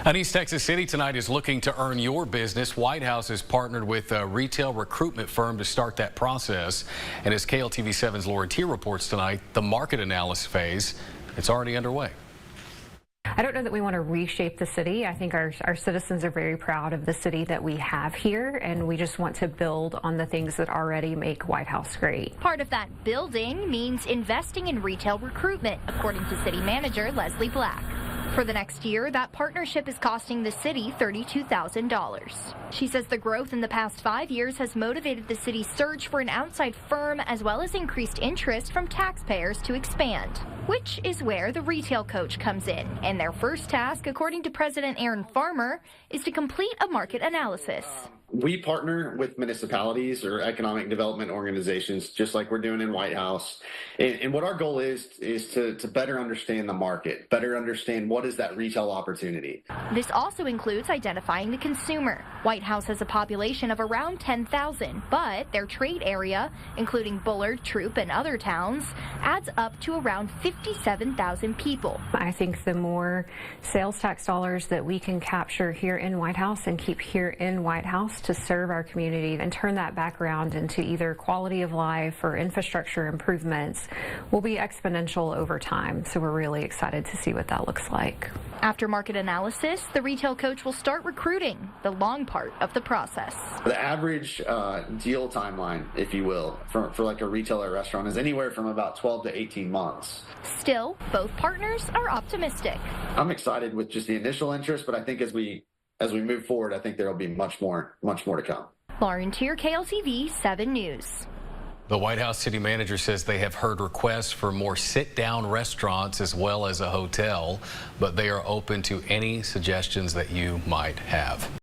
An East Texas City tonight is looking to earn your business. Whitehouse has partnered with a retail recruitment firm to start that process. And as KLTV7's Lauren Tier reports tonight, the market analysis phase, it's already underway. I don't know that we want to reshape the city. I think our citizens are very proud of the city that we have here, and we just want to build on the things that already make Whitehouse great. Part of that building means investing in retail recruitment, according to City Manager Leslie Black. For the next year, that partnership is costing the city $32,000. She says the growth in the past 5 years has motivated the city's search for an outside firm, as well as increased interest from taxpayers to expand, which is where the retail coach comes in. And their first task, according to President Aaron Farmer, is to complete a market analysis. We partner with municipalities or economic development organizations, just like we're doing in Whitehouse. And what our goal is to better understand the market, better understand what is that retail opportunity. This also includes identifying the consumer. Whitehouse has a population of around 10,000, but their trade area, including Bullard, Troop, and other towns, adds up to around 57,000 people. I think the more sales tax dollars that we can capture here in Whitehouse and keep here in Whitehouse to serve our community and turn that back around into either quality of life or infrastructure improvements will be exponential over time. So we're really excited to see what that looks like. After market analysis, the retail coach will start recruiting, the long part of the process. The average deal timeline, if you will, for like a retailer or restaurant is anywhere from about 12 to 18 months. Still, both partners are optimistic. I'm excited with just the initial interest, but I think as we move forward, I think there will be much more to come. Lauren Tier, KLTV 7 News. The Whitehouse city manager says they have heard requests for more sit-down restaurants as well as a hotel, but they are open to any suggestions that you might have.